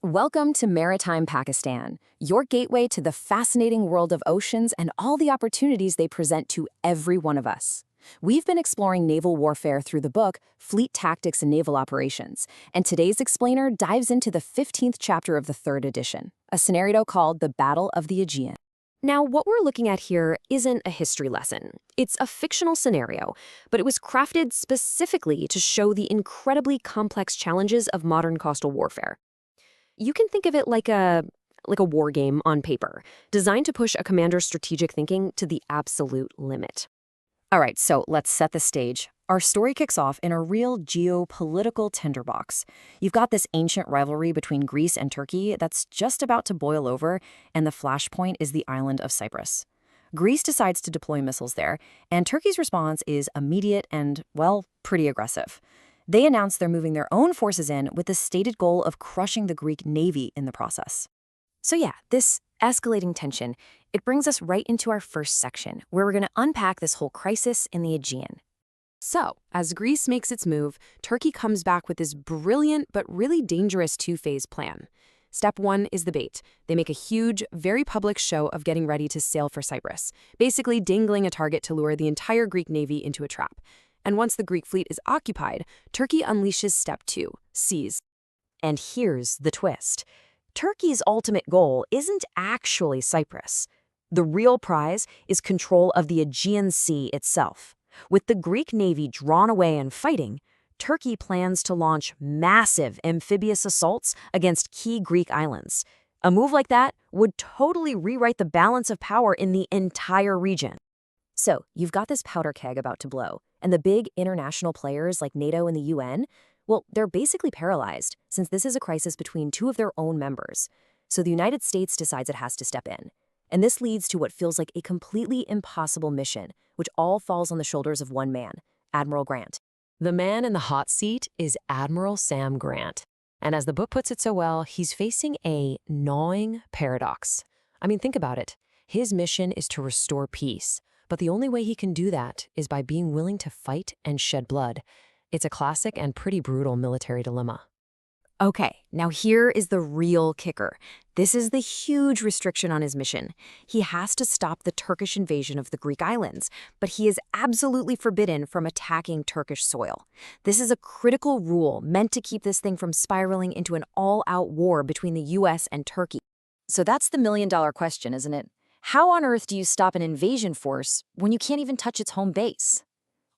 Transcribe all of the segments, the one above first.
Welcome to Maritime Pakistan, your gateway to the fascinating world of oceans and all the opportunities they present to every one of us. We've been exploring naval warfare through the book Fleet Tactics and Naval Operations, and today's explainer dives into the 15th chapter of the third edition, a scenario called the Battle of the Aegean. Now, what we're looking at here isn't a history lesson. It's a fictional scenario, but it was crafted specifically to show the incredibly complex challenges of modern coastal warfare. You can think of it like a war game on paper, designed to push a commander's strategic thinking to the absolute limit. All right, so let's set the stage. Our story kicks off in a real geopolitical tinderbox. You've got this ancient rivalry between Greece and Turkey that's just about to boil over, and the flashpoint is the island of Cyprus. Greece decides to deploy missiles there, and Turkey's response is immediate and, well, pretty aggressive. They announce they're moving their own forces in with the stated goal of crushing the Greek navy in the process. So yeah, this escalating tension, it brings us right into our first section, where we're going to unpack this whole crisis in the Aegean. So, as Greece makes its move, Turkey comes back with this brilliant but really dangerous two-phase plan. Step one is the bait. They make a huge, very public show of getting ready to sail for Cyprus, basically dangling a target to lure the entire Greek navy into a trap. And once the Greek fleet is occupied, Turkey unleashes step two, seize. And here's the twist. Turkey's ultimate goal isn't actually Cyprus. The real prize is control of the Aegean Sea itself. With the Greek navy drawn away and fighting, Turkey plans to launch massive amphibious assaults against key Greek islands. A move like that would totally rewrite the balance of power in the entire region. So, you've got this powder keg about to blow, and the big international players like NATO and the UN, well, they're basically paralyzed, since this is a crisis between two of their own members. So the United States decides it has to step in. And this leads to what feels like a completely impossible mission, which all falls on the shoulders of one man, Admiral Grant. The man in the hot seat is Admiral Sam Grant. And as the book puts it so well, he's facing a gnawing paradox. I mean, think about it. His mission is to restore peace, but the only way he can do that is by being willing to fight and shed blood. It's a classic and pretty brutal military dilemma. Okay, now here is the real kicker. This is the huge restriction on his mission. He has to stop the Turkish invasion of the Greek islands, but he is absolutely forbidden from attacking Turkish soil. This is a critical rule meant to keep this thing from spiraling into an all-out war between the US and Turkey. So that's the million-dollar question, isn't it? How on earth do you stop an invasion force when you can't even touch its home base?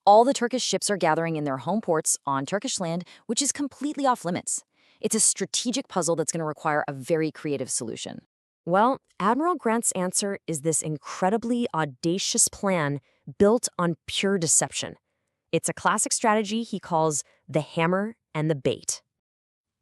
All the Turkish ships are gathering in their home ports on Turkish land, which is completely off limits. It's a strategic puzzle that's going to require a very creative solution. Well, Admiral Grant's answer is this incredibly audacious plan built on pure deception. It's a classic strategy he calls the hammer and the bait.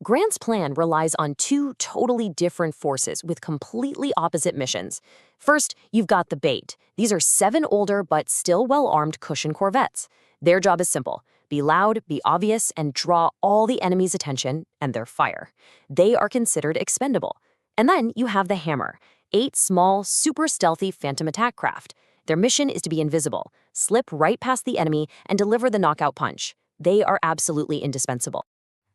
Grant's plan relies on two totally different forces with completely opposite missions. First, you've got the bait. These are 7 older but still well-armed cushion corvettes. Their job is simple. Be loud, be obvious, and draw all the enemy's attention and their fire. They are considered expendable. And then you have the hammer, 8 small, super stealthy phantom attack craft. Their mission is to be invisible, slip right past the enemy, and deliver the knockout punch. They are absolutely indispensable.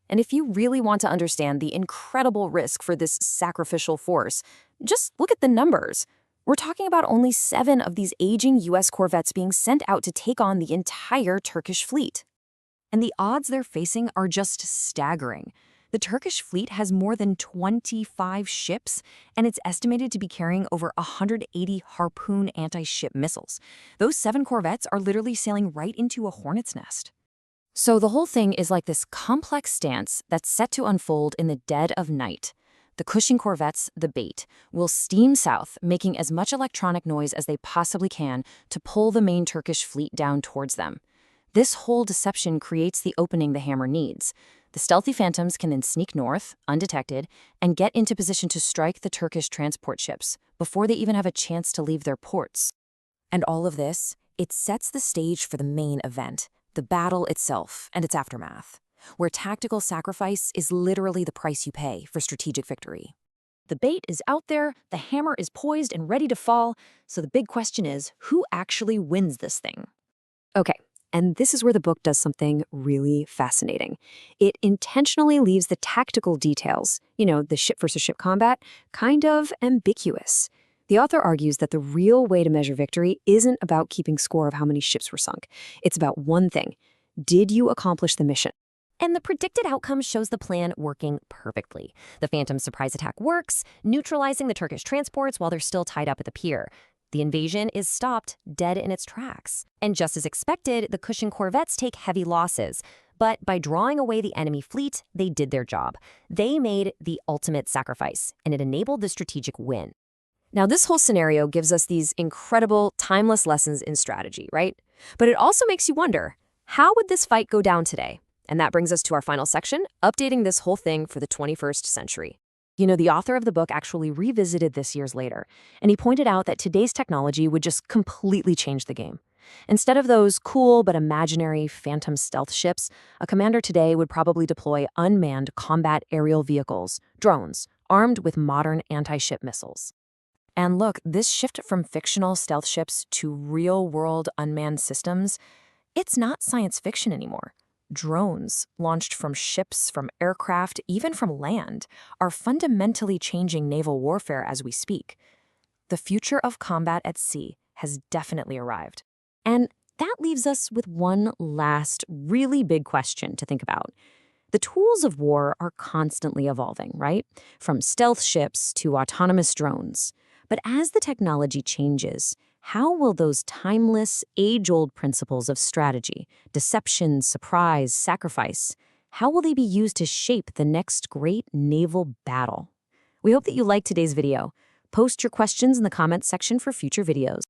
And if you really want to understand the incredible risk for this sacrificial force, just look at the numbers. We're talking about only 7 of these aging US corvettes being sent out to take on the entire Turkish fleet. And the odds they're facing are just staggering. The Turkish fleet has more than 25 ships, and it's estimated to be carrying over 180 Harpoon anti-ship missiles. Those 7 corvettes are literally sailing right into a hornet's nest. So the whole thing is like this complex dance that's set to unfold in the dead of night. The Cushing corvettes, the bait, will steam south, making as much electronic noise as they possibly can to pull the main Turkish fleet down towards them. This whole deception creates the opening the hammer needs. The stealthy phantoms can then sneak north, undetected, and get into position to strike the Turkish transport ships before they even have a chance to leave their ports. And all of this, it sets the stage for the main event, the battle itself and its aftermath, where tactical sacrifice is literally the price you pay for strategic victory. The bait is out there, the hammer is poised and ready to fall, so the big question is, who actually wins this thing? Okay, And this is where the book does something really fascinating. It intentionally leaves the tactical details, the ship versus ship combat, kind of ambiguous. The author argues that the real way to measure victory isn't about keeping score of how many ships were sunk. It's about one thing. Did you accomplish the mission? And the predicted outcome shows the plan working perfectly. The Phantom surprise attack works, neutralizing the Turkish transports while they're still tied up at the pier. The invasion is stopped dead in its tracks. And just as expected, the Cushion corvettes take heavy losses. But by drawing away the enemy fleet, they did their job. They made the ultimate sacrifice, and it enabled the strategic win. Now, this whole scenario gives us these incredible, timeless lessons in strategy, right? But it also makes you wonder, how would this fight go down today? And that brings us to our final section, updating this whole thing for the 21st century. The author of the book actually revisited this years later, and he pointed out that today's technology would just completely change the game. Instead of those cool but imaginary Phantom stealth ships, a commander today would probably deploy unmanned combat aerial vehicles, drones, armed with modern anti-ship missiles. And look, this shift from fictional stealth ships to real-world unmanned systems, it's not science fiction anymore. Drones, launched from ships, from aircraft, even from land, are fundamentally changing naval warfare as we speak. The future of combat at sea has definitely arrived. And that leaves us with one last really big question to think about. The tools of war are constantly evolving, right? From stealth ships to autonomous drones. But as the technology changes, how will those timeless, age-old principles of strategy, deception, surprise, sacrifice, how will they be used to shape the next great naval battle? We hope that you liked today's video. Post your questions in the comments section for future videos.